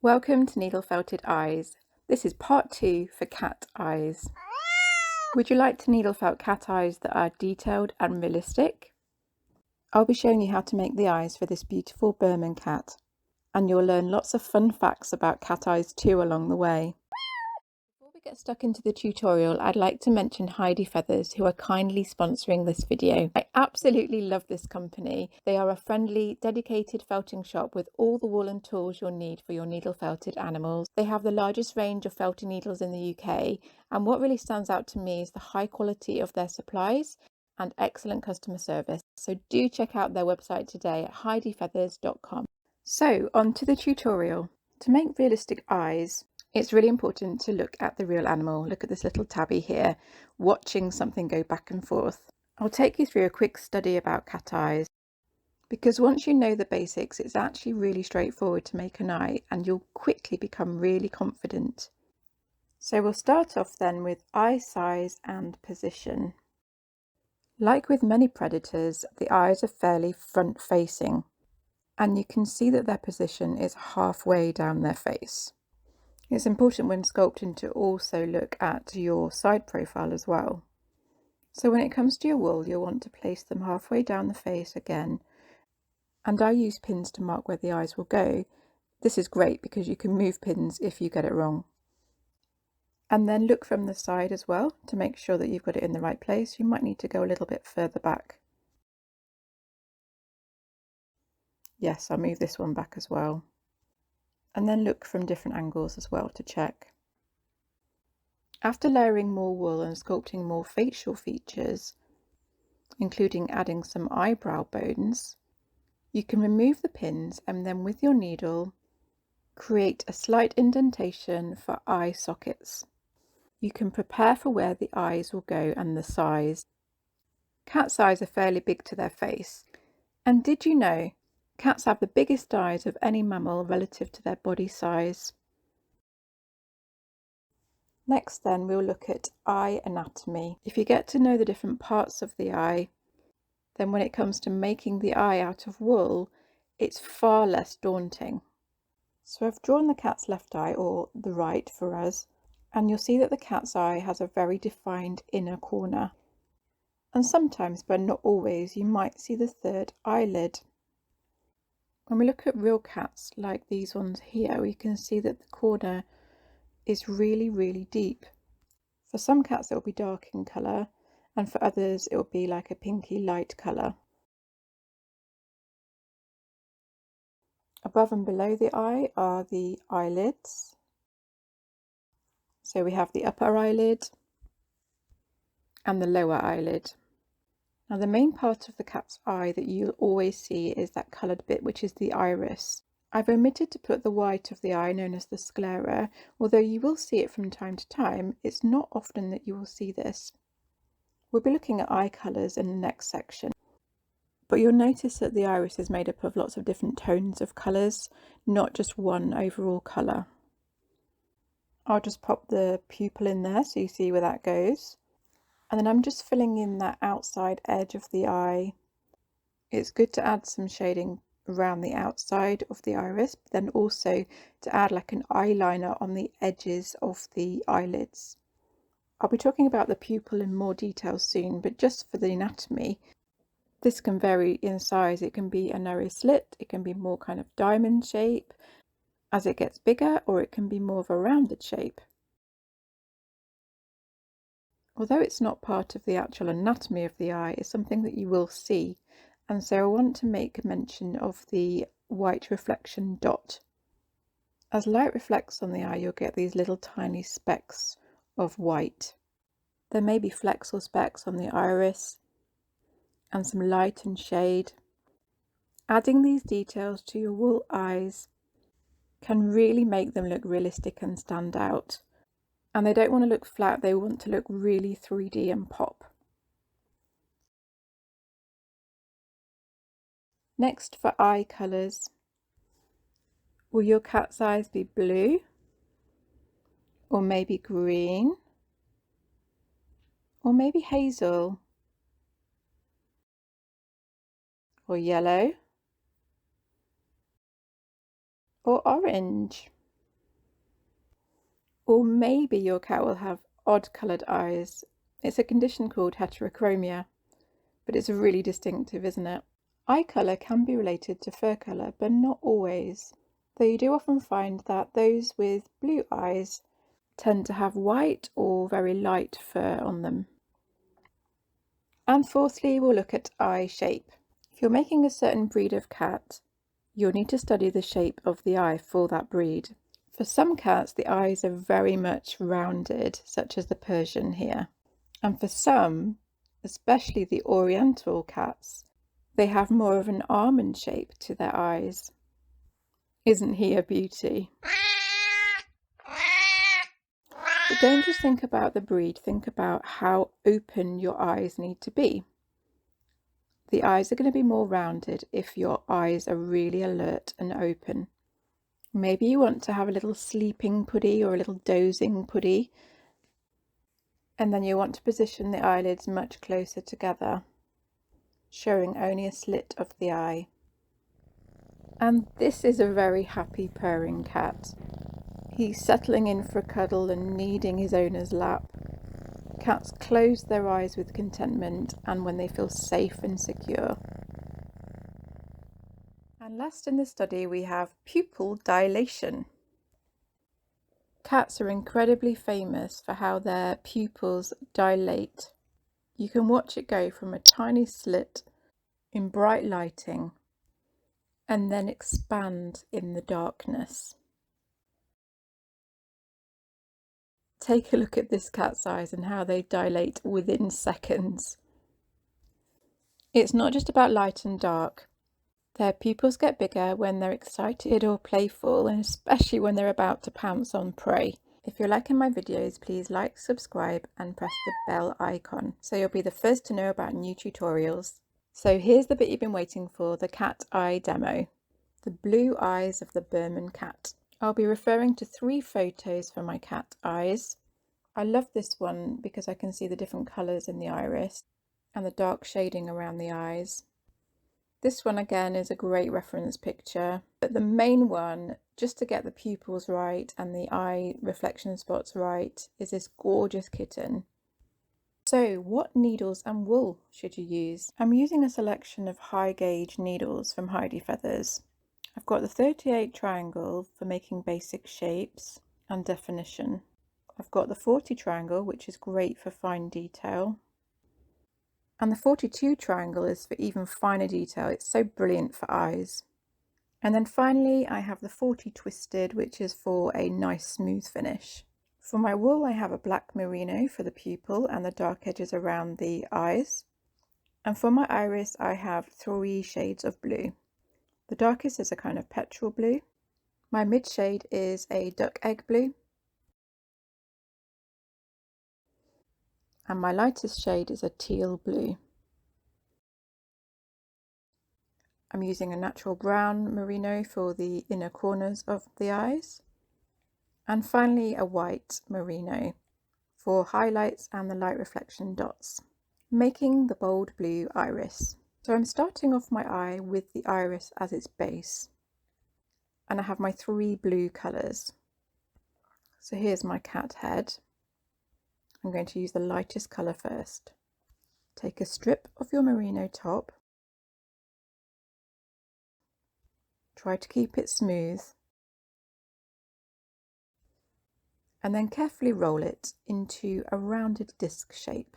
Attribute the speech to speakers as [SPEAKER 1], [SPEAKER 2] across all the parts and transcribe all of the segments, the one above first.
[SPEAKER 1] Welcome to Needle Felted Eyes. This is part 2 for cat eyes. Would you like to needle felt cat eyes that are detailed and realistic? I'll be showing you how to make the eyes for this beautiful Birman cat, and you'll learn lots of fun facts about cat eyes too along the way. Before we get stuck into the tutorial, I'd like to mention Heidifeathers, who are kindly sponsoring this video. I absolutely love this company. They are a friendly, dedicated felting shop with all the wool and tools you'll need for your needle felted animals. They have the largest range of felting needles in the UK, and what really stands out to me is the high quality of their supplies and excellent customer service. So do check out their website today at heidifeathers.com. So on to the tutorial. To make realistic eyes, it's really important to look at the real animal. Look at this little tabby here, watching something go back and forth. I'll take you through a quick study about cat eyes, because once you know the basics, it's actually really straightforward to make an eye and you'll quickly become really confident. So we'll start off then with eye size and position. Like with many predators, the eyes are fairly front facing, and you can see that their position is halfway down their face. It's important when sculpting to also look at your side profile as well. So when it comes to your wool, you'll want to place them halfway down the face again. And I use pins to mark where the eyes will go. This is great because you can move pins if you get it wrong. And then look from the side as well to make sure that you've got it in the right place. You might need to go a little bit further back. Yes, I'll move this one back as well. And then look from different angles as well to check. After layering more wool and sculpting more facial features, including adding some eyebrow bones, you can remove the pins and then with your needle create a slight indentation for eye sockets. You can prepare for where the eyes will go and the size. Cats' eyes are fairly big to their face. And did you know cats have the biggest eyes of any mammal relative to their body size? Next then we'll look at eye anatomy. If you get to know the different parts of the eye, then when it comes to making the eye out of wool, it's far less daunting. So I've drawn the cat's left eye, or the right for us, and you'll see that the cat's eye has a very defined inner corner. And sometimes, but not always, you might see the third eyelid. When we look at real cats like these ones here, we can see that the corner is really deep. For some cats it will be dark in colour, and for others it will be like a pinky light colour. Above and below the eye are the eyelids. So we have the upper eyelid and the lower eyelid. Now the main part of the cat's eye that you'll always see is that coloured bit, which is the iris. I've omitted to put the white of the eye, known as the sclera. Although you will see it from time to time, it's not often that you will see this. We'll be looking at eye colours in the next section. But you'll notice that the iris is made up of lots of different tones of colours, not just one overall colour. I'll just pop the pupil in there so you see where that goes. And then I'm just filling in that outside edge of the eye. It's good to add some shading around the outside of the iris, but then also to add like an eyeliner on the edges of the eyelids. I'll be talking about the pupil in more detail soon, but just for the anatomy, this can vary in size. It can be a narrow slit, it can be more kind of diamond shape as it gets bigger, or it can be more of a rounded shape. Although it's not part of the actual anatomy of the eye, it's something that you will see, and so I want to make mention of the white reflection dot. As light reflects on the eye, you'll get these little tiny specks of white. There may be flecks or specks on the iris and some light and shade. Adding these details to your wool eyes can really make them look realistic and stand out. And they don't want to look flat, they want to look really 3D and pop. Next, for eye colours, will your cat's eyes be blue, or maybe green, or maybe hazel, or yellow, or orange? Or maybe your cat will have odd coloured eyes. It's a condition called heterochromia, but it's really distinctive, isn't it? Eye colour can be related to fur colour, but not always, though you do often find that those with blue eyes tend to have white or very light fur on them. And fourthly, we'll look at eye shape. If you're making a certain breed of cat, you'll need to study the shape of the eye for that breed. For some cats, the eyes are very much rounded, such as the Persian here. And for some, especially the Oriental cats, they have more of an almond shape to their eyes. Isn't he a beauty? But don't just think about the breed, think about how open your eyes need to be. The eyes are going to be more rounded if your eyes are really alert and open. Maybe you want to have a little sleeping putty or a little dozing putty, and then you want to position the eyelids much closer together, showing only a slit of the eye. And this is a very happy purring cat. He's settling in for a cuddle and kneading his owner's lap. Cats close their eyes with contentment and when they feel safe and secure. And last in the study we have pupil dilation. Cats are incredibly famous for how their pupils dilate. You can watch it go from a tiny slit in bright lighting and then expand in the darkness. Take a look at this cat's eyes and how they dilate within seconds. It's not just about light and dark. Their pupils get bigger when they're excited or playful, and especially when they're about to pounce on prey. If you're liking my videos, please like, subscribe and press the bell icon so you'll be the first to know about new tutorials. So here's the bit you've been waiting for, the cat eye demo. The blue eyes of the Birman cat. I'll be referring to 3 photos for my cat eyes. I love this one because I can see the different colours in the iris and the dark shading around the eyes. This one again is a great reference picture, but the main one, just to get the pupils right and the eye reflection spots right, is this gorgeous kitten. So what needles and wool should you use? I'm using a selection of high gauge needles from Heidifeathers. I've got the 38 triangle for making basic shapes and definition. I've got the 40 triangle, which is great for fine detail. And the 42 triangle is for even finer detail. It's so brilliant for eyes. And then finally, I have the 40 twisted, which is for a nice smooth finish. For my wool, I have a black merino for the pupil and the dark edges around the eyes. And for my iris, I have 3 shades of blue. The darkest is a kind of petrol blue. My mid shade is a duck egg blue. And my lightest shade is a teal blue. I'm using a natural brown merino for the inner corners of the eyes. And finally a white merino for highlights and the light reflection dots, making the bold blue iris. So I'm starting off my eye with the iris as its base. And I have my 3 blue colours. So here's my cat head. I'm going to use the lightest colour first. Take a strip of your merino top. Try to keep it smooth. And then carefully roll it into a rounded disc shape.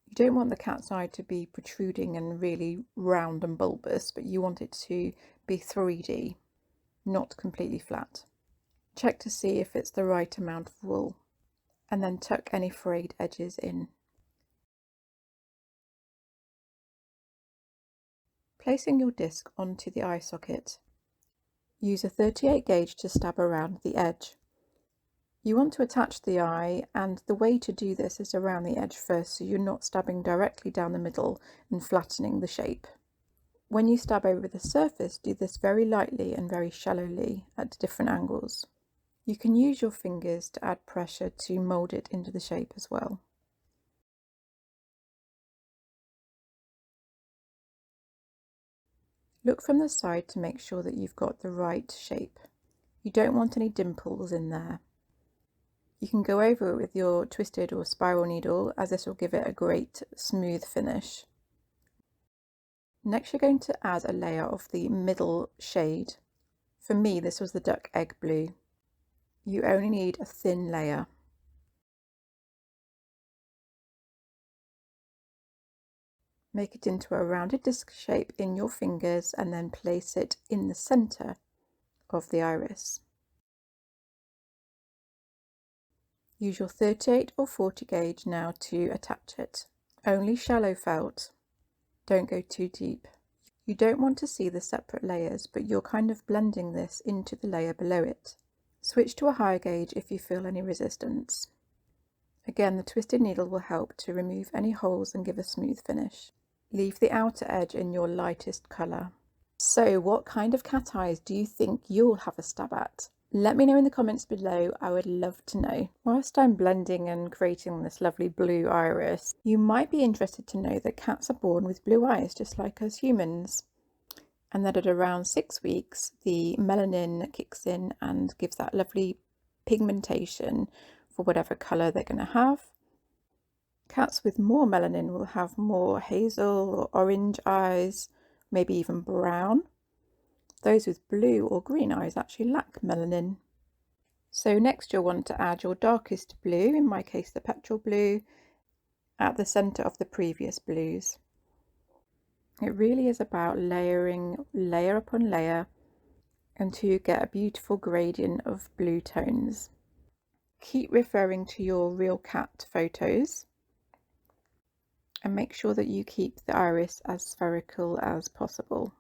[SPEAKER 1] You don't want the cat's eye to be protruding and really round and bulbous, but you want it to be 3D, not completely flat. Check to see if it's the right amount of wool, and then tuck any frayed edges in. Placing your disc onto the eye socket, use a 38 gauge to stab around the edge. You want to attach the eye, and the way to do this is around the edge first, so you're not stabbing directly down the middle and flattening the shape. When you stab over the surface, do this very lightly and very shallowly at different angles. You can use your fingers to add pressure to mould it into the shape as well. Look from the side to make sure that you've got the right shape. You don't want any dimples in there. You can go over it with your twisted or spiral needle, as this will give it a great smooth finish. Next, you're going to add a layer of the middle shade. For me, this was the duck egg blue. You only need a thin layer. Make it into a rounded disc shape in your fingers and then place it in the center of the iris. Use your 38 or 40 gauge now to attach it. Only shallow felt. Don't go too deep. You don't want to see the separate layers, but you're kind of blending this into the layer below it. Switch to a higher gauge if you feel any resistance. Again, the twisted needle will help to remove any holes and give a smooth finish. Leave the outer edge in your lightest colour. So what kind of cat eyes do you think you'll have a stab at? Let me know in the comments below, I would love to know. Whilst I'm blending and creating this lovely blue iris, you might be interested to know that cats are born with blue eyes just like us humans, and that at around 6 weeks the melanin kicks in and gives that lovely pigmentation for whatever colour they're going to have. Cats with more melanin will have more hazel or orange eyes, maybe even brown. Those with blue or green eyes actually lack melanin. So next you'll want to add your darkest blue, in my case the petrol blue, at the centre of the previous blues. It really is about layering layer upon layer until you get a beautiful gradient of blue tones. Keep referring to your real cat photos and make sure that you keep the iris as spherical as possible.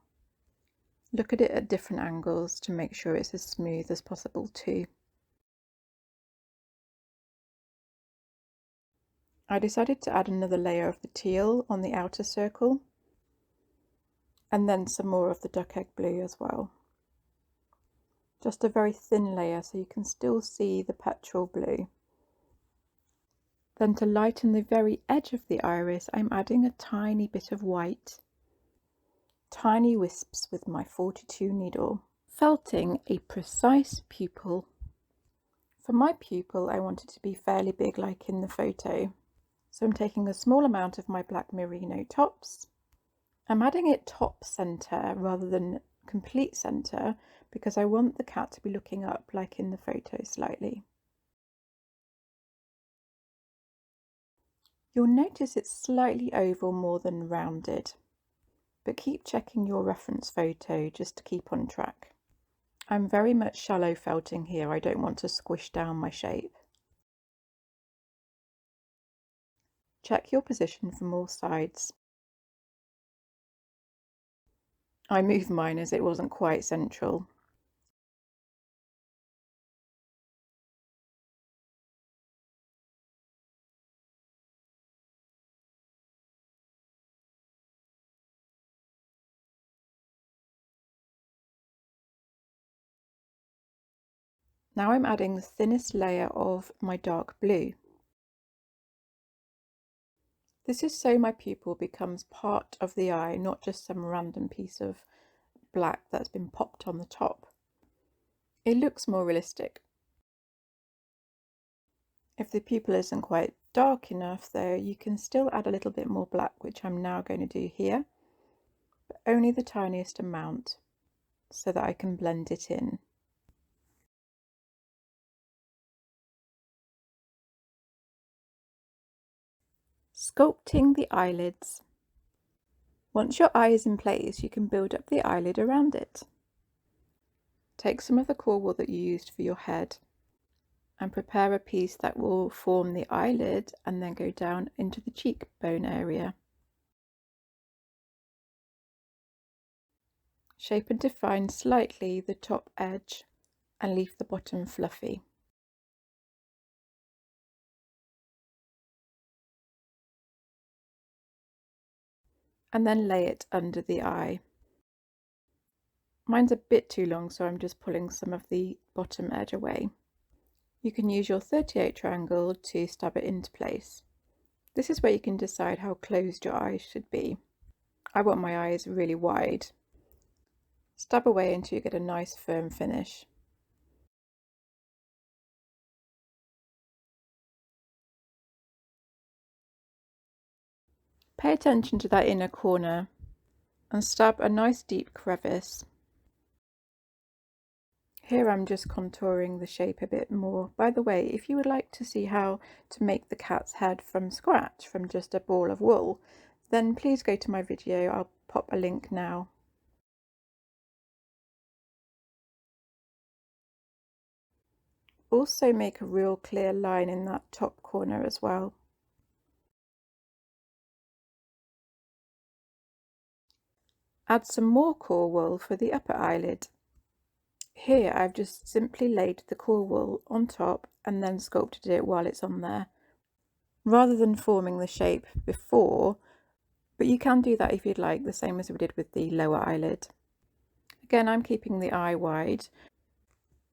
[SPEAKER 1] Look at it at different angles to make sure it's as smooth as possible too. I decided to add another layer of the teal on the outer circle and then some more of the duck egg blue as well. Just a very thin layer so you can still see the petrol blue. Then to lighten the very edge of the iris, I'm adding a tiny bit of white. Tiny wisps with my 42 needle. Felting a precise pupil. For my pupil, I want it to be fairly big like in the photo. So I'm taking a small amount of my black merino tops. I'm adding it top center rather than complete center because I want the cat to be looking up like in the photo slightly. You'll notice it's slightly oval more than rounded, but keep checking your reference photo just to keep on track. I'm very much shallow felting here, I don't want to squish down my shape. Check your position from all sides. I moved mine as it wasn't quite central. Now I'm adding the thinnest layer of my dark blue. This is so my pupil becomes part of the eye, not just some random piece of black that's been popped on the top. It looks more realistic. If the pupil isn't quite dark enough though, you can still add a little bit more black, which I'm now going to do here, but only the tiniest amount so that I can blend it in. Sculpting the eyelids. Once your eye is in place, you can build up the eyelid around it. Take some of the core wool that you used for your head and prepare a piece that will form the eyelid and then go down into the cheekbone area. Shape and define slightly the top edge and leave the bottom fluffy. And then lay it under the eye. Mine's a bit too long, so I'm just pulling some of the bottom edge away. You can use your 38 triangle to stab it into place. This is where you can decide how closed your eyes should be. I want my eyes really wide. Stab away until you get a nice firm finish. Pay attention to that inner corner and stab a nice deep crevice. Here I'm just contouring the shape a bit more. By the way, if you would like to see how to make the cat's head from scratch, from just a ball of wool, then please go to my video. I'll pop a link now. Also make a real clear line in that top corner as well. Add some more core wool for the upper eyelid. Here I've just simply laid the core wool on top and then sculpted it while it's on there, rather than forming the shape before, but you can do that if you'd like, the same as we did with the lower eyelid. Again, I'm keeping the eye wide,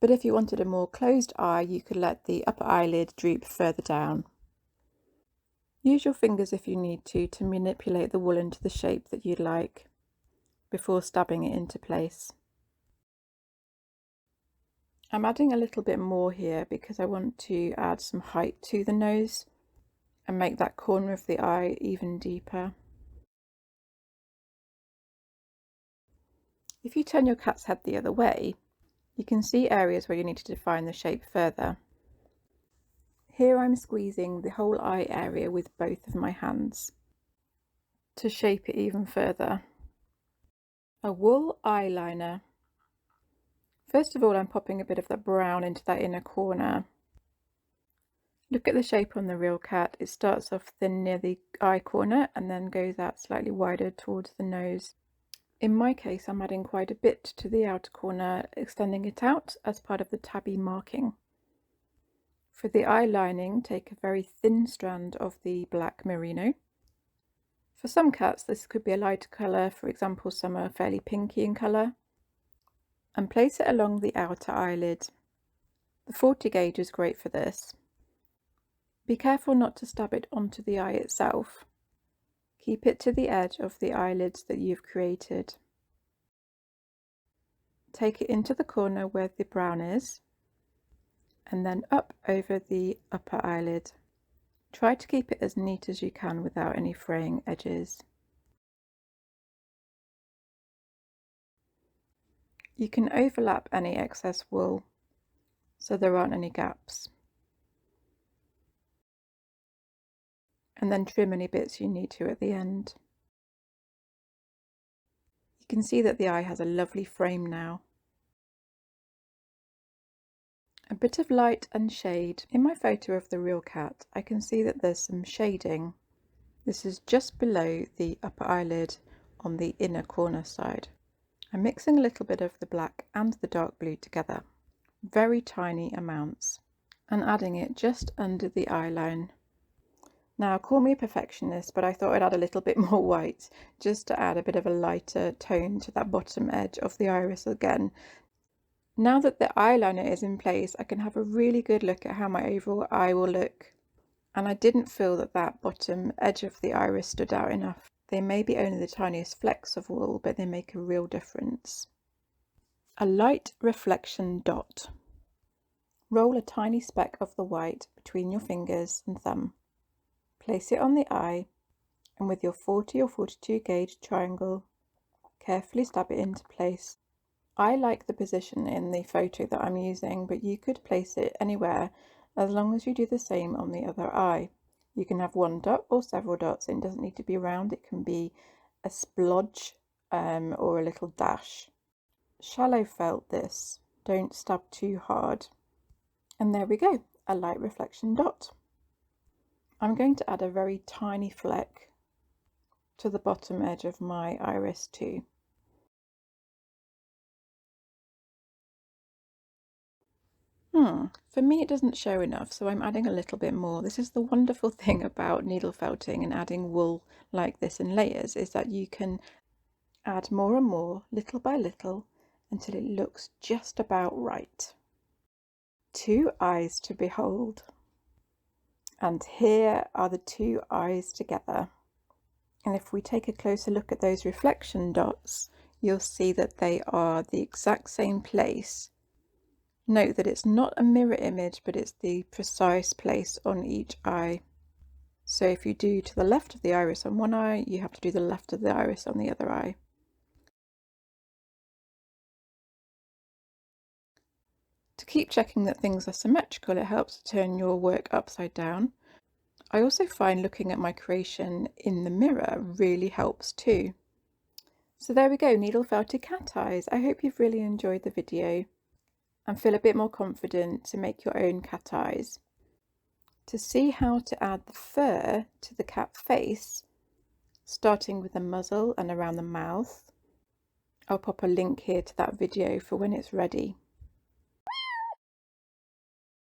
[SPEAKER 1] but if you wanted a more closed eye, you could let the upper eyelid droop further down. Use your fingers if you need to manipulate the wool into the shape that you'd like before stabbing it into place. I'm adding a little bit more here because I want to add some height to the nose and make that corner of the eye even deeper. If you turn your cat's head the other way, you can see areas where you need to define the shape further. Here I'm squeezing the whole eye area with both of my hands to shape it even further. A wool eyeliner. First of all, I'm popping a bit of the brown into that inner corner. Look at the shape on the real cat. It starts off thin near the eye corner and then goes out slightly wider towards the nose. In my case, I'm adding quite a bit to the outer corner, extending it out as part of the tabby marking. For the eye lining, take a very thin strand of the black merino. For some cats, this could be a lighter colour, for example, some are fairly pinky in colour. And place it along the outer eyelid. The 40 gauge is great for this. Be careful not to stab it onto the eye itself. Keep it to the edge of the eyelids that you've created. Take it into the corner where the brown is, and then up over the upper eyelid. Try to keep it as neat as you can without any fraying edges. You can overlap any excess wool so there aren't any gaps, and then trim any bits you need to at the end. You can see that the eye has a lovely frame now. A bit of light and shade. In my photo of the real cat, I can see that there's some shading. This is just below the upper eyelid on the inner corner side. I'm mixing a little bit of the black and the dark blue together, very tiny amounts, and adding it just under the eye line. Now, call me a perfectionist, but I thought I'd add a little bit more white just to add a bit of a lighter tone to that bottom edge of the iris again. Now that the eyeliner is in place, I can have a really good look at how my overall eye will look. And I didn't feel that that bottom edge of the iris stood out enough. They may be only the tiniest flecks of wool, but they make a real difference. A light reflection dot. Roll a tiny speck of the white between your fingers and thumb. Place it on the eye, and with your 40 or 42 gauge triangle, carefully stab it into place. I like the position in the photo that I'm using, but you could place it anywhere as long as you do the same on the other eye. You can have one dot or several dots. It doesn't need to be round. It can be a splodge or a little dash. Shallow felt this. Don't stab too hard. And there we go, a light reflection dot. I'm going to add a very tiny fleck to the bottom edge of my iris too. For me it doesn't show enough, so I'm adding a little bit more. This is the wonderful thing about needle felting and adding wool like this in layers, is that you can add more and more, little by little, until it looks just about right. Two eyes to behold. And here are the two eyes together. And if we take a closer look at those reflection dots, you'll see that they are the exact same place. Note that it's not a mirror image, but it's the precise place on each eye. So if you do to the left of the iris on one eye, you have to do the left of the iris on the other eye. To keep checking that things are symmetrical, it helps to turn your work upside down. I also find looking at my creation in the mirror really helps too. So there we go, needle felted cat eyes. I hope you've really enjoyed the video and feel a bit more confident to make your own cat eyes. To see how to add the fur to the cat face, starting with the muzzle and around the mouth, I'll pop a link here to that video for when it's ready.